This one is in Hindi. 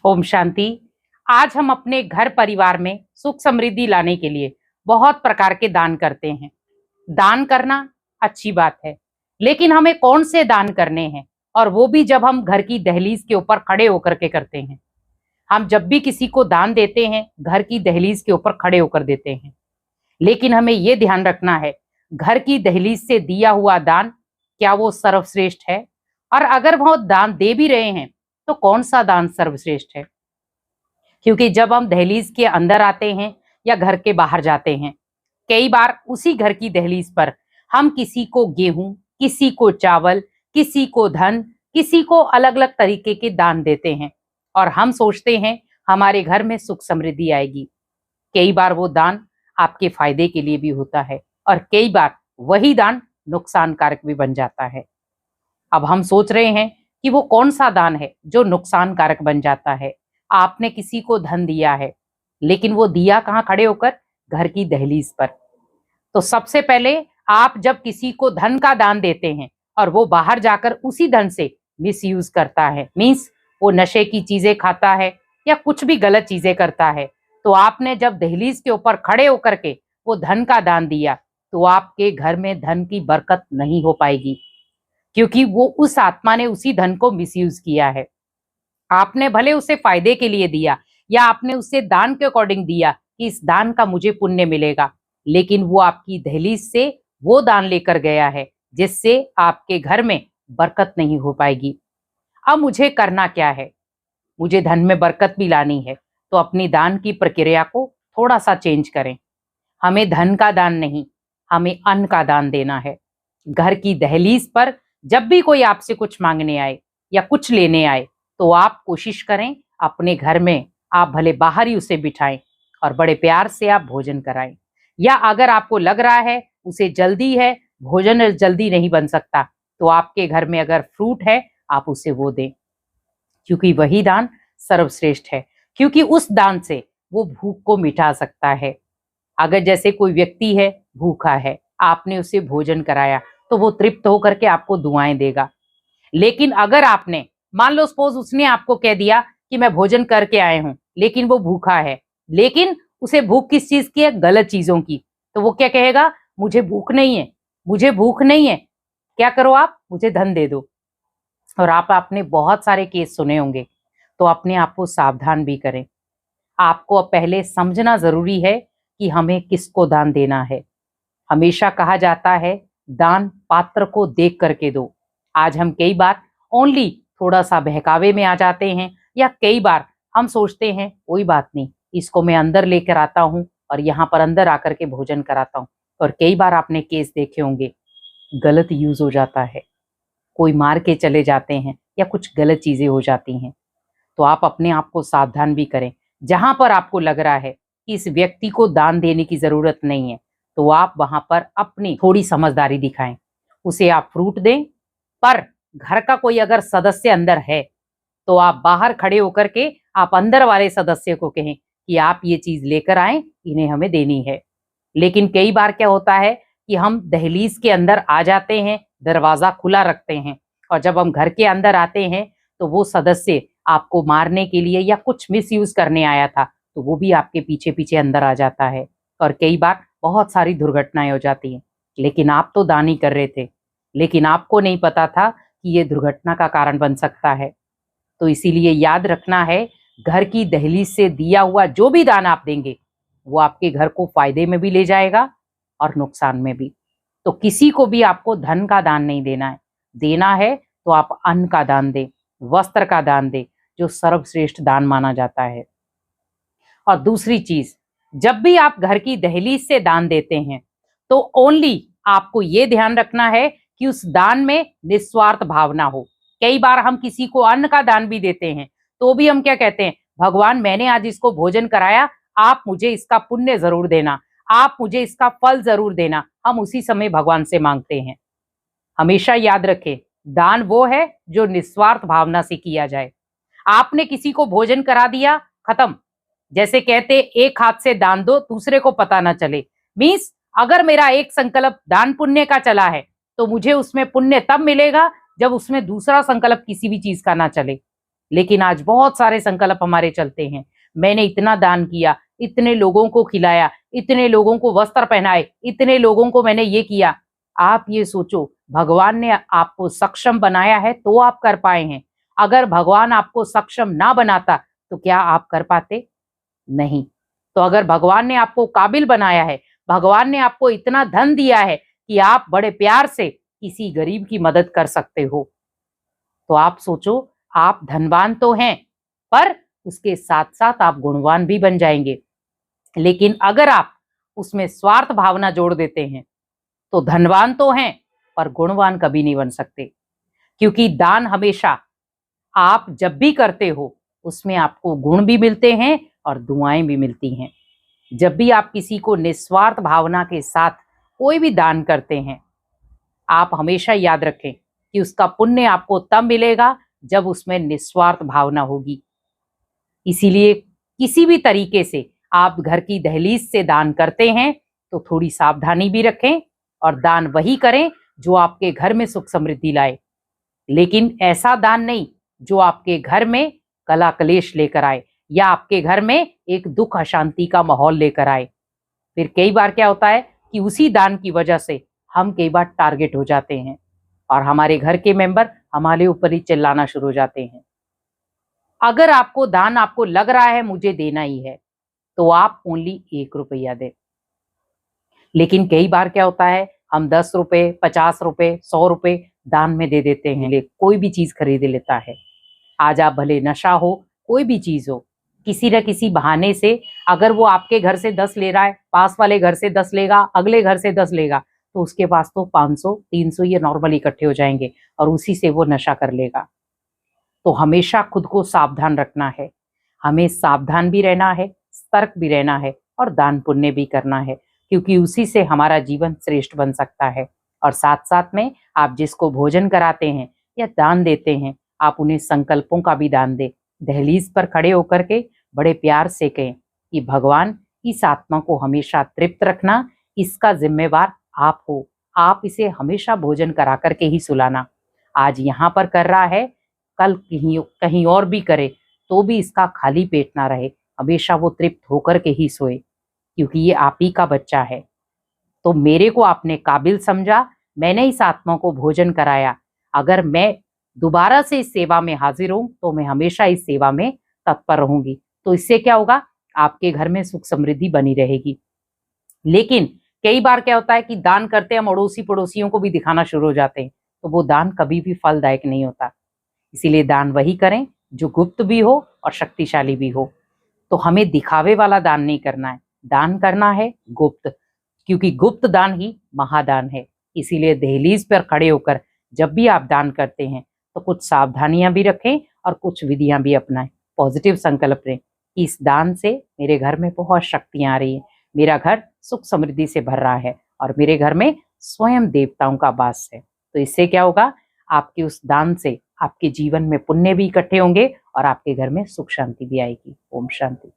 ओम शांति। आज हम अपने घर परिवार में सुख समृद्धि लाने के लिए बहुत प्रकार के दान करते हैं। दान करना अच्छी बात है, लेकिन हमें कौन से दान करने हैं, और वो भी जब हम घर की दहलीज के ऊपर खड़े होकर के करते हैं। हम जब भी किसी को दान देते हैं, घर की दहलीज के ऊपर खड़े होकर देते हैं, लेकिन हमें ये ध्यान रखना है, घर की दहलीज से दिया हुआ दान क्या वो सर्वश्रेष्ठ है, और अगर वो दान दे भी रहे हैं तो कौन सा दान सर्वश्रेष्ठ है। क्योंकि जब हम दहलीज के अंदर आते हैं या घर के बाहर जाते हैं, कई बार उसी घर की दहलीज पर हम किसी को गेहूं, किसी को चावल, किसी को धन, किसी को अलग अलग तरीके के दान देते हैं, और हम सोचते हैं हमारे घर में सुख समृद्धि आएगी। कई बार वो दान आपके फायदे के लिए भी होता है, और कई बार वही दान नुकसान कारक भी बन जाता है। अब हम सोच रहे हैं कि वो कौन सा दान है जो नुकसान कारक बन जाता है। आपने किसी को धन दिया है, लेकिन वो दिया कहाँ खड़े होकर? घर की दहलीज पर। तो सबसे पहले आप जब किसी को धन का दान देते हैं और वो बाहर जाकर उसी धन से मिसयूज करता है, मीन्स वो नशे की चीजें खाता है या कुछ भी गलत चीजें करता है, तो आपने जब दहलीज के ऊपर खड़े होकर के वो धन का दान दिया, तो आपके घर में धन की बरकत नहीं हो पाएगी, क्योंकि वो उस आत्मा ने उसी धन को मिसयूज किया है। आपने भले उसे फायदे के लिए दिया, या आपने उसे दान के अकॉर्डिंग दिया कि इस दान का मुझे पुण्य मिलेगा, लेकिन वो आपकी दहलीज से वो दान लेकर गया है जिससे आपके घर में बरकत नहीं हो पाएगी। अब मुझे करना क्या है? मुझे धन में बरकत भी लानी है, तो अपनी दान की प्रक्रिया को थोड़ा सा चेंज करें। हमें धन का दान नहीं, हमें अन्न का दान देना है। घर की दहलीज पर जब भी कोई आपसे कुछ मांगने आए या कुछ लेने आए, तो आप कोशिश करें अपने घर में, आप भले बाहर ही उसे बिठाएं और बड़े प्यार से आप भोजन कराएं। या अगर आपको लग रहा है उसे जल्दी है, भोजन जल्दी नहीं बन सकता, तो आपके घर में अगर फ्रूट है आप उसे वो दें, क्योंकि वही दान सर्वश्रेष्ठ है। क्योंकि उस दान से वो भूख को मिटा सकता है। अगर जैसे कोई व्यक्ति है, भूखा है, आपने उसे भोजन कराया, तो वो तृप्त होकर के आपको दुआएं देगा। लेकिन अगर आपने, मान लो सपोज उसने आपको कह दिया कि मैं भोजन करके आए हूं, लेकिन वो भूखा है, लेकिन उसे भूख किस चीज की है? गलत चीजों की। तो वो क्या कहेगा? मुझे भूख नहीं है, मुझे भूख नहीं है, क्या करो आप? मुझे धन दे दो। और आपने बहुत सारे केस सुने होंगे, तो अपने आप को सावधान भी करें। आपको अब पहले समझना जरूरी है कि हमें किसको दान देना है। हमेशा कहा जाता है दान पात्र को देख करके दो। आज हम कई बार ओनली थोड़ा सा बहकावे में आ जाते हैं, या कई बार हम सोचते हैं कोई बात नहीं, इसको मैं अंदर लेकर आता हूं और यहाँ पर अंदर आकर के भोजन कराता हूं। और कई बार आपने केस देखे होंगे, गलत यूज हो जाता है, कोई मार के चले जाते हैं या कुछ गलत चीजें हो जाती हैं। तो आप अपने आप को सावधान भी करें। जहां पर आपको लग रहा है कि इस व्यक्ति को दान देने की जरूरत नहीं है, तो आप वहां पर अपनी थोड़ी समझदारी दिखाएं, उसे आप फ्रूट दें। पर घर का कोई अगर सदस्य अंदर है, तो आप बाहर खड़े होकर के आप अंदर वाले सदस्य को कहें कि आप ये चीज लेकर आए, इन्हें हमें देनी है। लेकिन कई बार क्या होता है कि हम दहलीज के अंदर आ जाते हैं, दरवाजा खुला रखते हैं, और जब हम घर के अंदर आते हैं तो वो सदस्य आपको मारने के लिए या कुछ मिसयूज करने आया था, तो वो भी आपके पीछे पीछे अंदर आ जाता है, और कई बार बहुत सारी दुर्घटनाएं हो जाती हैं। लेकिन आप तो दान ही कर रहे थे, लेकिन आपको नहीं पता था कि ये दुर्घटना का कारण बन सकता है। तो इसीलिए याद रखना है, घर की दहलीज से दिया हुआ जो भी दान आप देंगे, वो आपके घर को फायदे में भी ले जाएगा और नुकसान में भी। तो किसी को भी आपको धन का दान नहीं देना है। देना है तो आप अन्न का दान दें, वस्त्र का दान दें, जो सर्वश्रेष्ठ दान माना जाता है। और दूसरी चीज, जब भी आप घर की दहलीज से दान देते हैं, तो ओनली आपको ये ध्यान रखना है कि उस दान में निस्वार्थ भावना हो। कई बार हम किसी को अन्न का दान भी देते हैं, तो भी हम क्या कहते हैं? भगवान, मैंने आज इसको भोजन कराया, आप मुझे इसका पुण्य जरूर देना, आप मुझे इसका फल जरूर देना। हम उसी समय भगवान से मांगते हैं। हमेशा याद रखें, दान वो है जो निस्वार्थ भावना से किया जाए। आपने किसी को भोजन करा दिया, खत्म। जैसे कहते, एक हाथ से दान दो, दूसरे को पता ना चले। मीन्स अगर मेरा एक संकल्प दान पुण्य का चला है, तो मुझे उसमें पुण्य तब मिलेगा जब उसमें दूसरा संकल्प किसी भी चीज का ना चले। लेकिन आज बहुत सारे संकल्प हमारे चलते हैं। मैंने इतना दान किया, इतने लोगों को खिलाया, इतने लोगों को वस्त्र पहनाए, इतने लोगों को मैंने ये किया। आप ये सोचो, भगवान ने आपको सक्षम बनाया है तो आप कर पाए हैं। अगर भगवान आपको सक्षम ना बनाता तो क्या आप कर पाते? नहीं। तो अगर भगवान ने आपको काबिल बनाया है, भगवान ने आपको इतना धन दिया है कि आप बड़े प्यार से किसी गरीब की मदद कर सकते हो, तो आप सोचो, आप धनवान तो हैं, पर उसके साथ-साथ आप गुणवान भी बन जाएँगे। लेकिन अगर आप उसमें स्वार्थ भावना जोड़ देते हैं, तो धनवान तो हैं, पर गुणवान कभी नहीं बन सकते। क्योंकि दान हमेशा आप जब भी करते हो, उसमें आपको गुण भी मिलते हैं और दुआएँ भी मिलती हैं। जब भी आप किसी को निस्वार्थ भावना के साथ कोई भी दान करते हैं, आप हमेशा याद रखें कि उसका पुण्य आपको तब मिलेगा जब उसमें निस्वार्थ भावना होगी। इसीलिए किसी भी तरीके से आप घर की दहलीज से दान करते हैं तो थोड़ी सावधानी भी रखें और दान वही करें जो आपके घर में सुख समृद्धि लाए। लेकिन ऐसा दान नहीं जो आपके घर में कला कलेश लेकर आए या आपके घर में एक दुख अशांति का माहौल लेकर आए। फिर कई बार क्या होता है कि उसी दान की वजह से हम कई बार टारगेट हो जाते हैं और हमारे घर के मेंबर हमारे ऊपर ही चिल्लाना शुरू हो जाते हैं। अगर आपको दान आपको लग रहा है मुझे देना ही है, तो आप ओनली 1 रुपया दें। लेकिन कई बार क्या होता है, हम 10 रुपए, 50 रुपए, 100 रुपए दान में दे देते हैं, कोई भी चीज़ खरीद लेता है। आज आप भले नशा हो, कोई भी चीज़ हो, किसी न किसी बहाने से अगर वो आपके घर से 10 ले रहा है, पास वाले घर से 10 लेगा, अगले घर से 10 लेगा, तो उसके पास तो 500, 300 ये नॉर्मल इकट्ठे हो जाएँगे और उसी से वो नशा कर लेगा। तो हमेशा खुद को सावधान रखना है। हमें सावधान भी रहना है, सतर्क भी रहना है और दान पुण्य भी करना है, क्योंकि उसी से हमारा जीवन श्रेष्ठ बन सकता है। और साथ-साथ में आप जिसको भोजन कराते हैं या दान देते हैं, आप उन्हें संकल्पों का भी दान दें। दहलीज पर खड़े होकर के बड़े प्यार से कहें कि भगवान, इस आत्मा को हमेशा तृप्त रखना, इसका ज़िम्मेवार आप हो। आप इसे हमेशा भोजन करा कर के ही सुलाना। आज यहाँ पर कर रहा है, कल कहीं कहीं और भी करे, तो भी इसका खाली पेट ना रहे, हमेशा वो तृप्त होकर के ही सोए, क्योंकि ये आप ही का बच्चा है। तो मेरे को आपने काबिल समझा, मैंने इस आत्मा को भोजन कराया। अगर मैं दोबारा से इस सेवा में हाजिर हूँ, तो मैं हमेशा इस सेवा में तत्पर रहूँगी। तो इससे क्या होगा, आपके घर में सुख समृद्धि बनी रहेगी। लेकिन कई बार क्या होता है कि दान करते हम अड़ोसी-पड़ोसियों को भी दिखाना शुरू हो जाते हैं, तो वो दान कभी भी फलदायक नहीं होता। इसीलिए दान वही करें जो गुप्त भी हो और शक्तिशाली भी हो। तो हमें दिखावे वाला दान नहीं करना है, दान करना है गुप्त, क्योंकि गुप्त दान ही महादान है। इसीलिए दहलीज पर खड़े होकर जब भी आप दान करते हैं, तो कुछ सावधानियां भी रखें और कुछ विधियां भी अपनाएं। पॉजिटिव संकल्प लें कि इस दान से मेरे घर में बहुत शक्तियां आ रही हैं, मेरा घर सुख समृद्धि से भर रहा है और मेरे घर में स्वयं देवताओं का वास है। तो इससे क्या होगा, आपके उस दान से आपके जीवन में पुण्य भी इकट्ठे होंगे और आपके घर में सुख शांति भी आएगी। ओम शांति।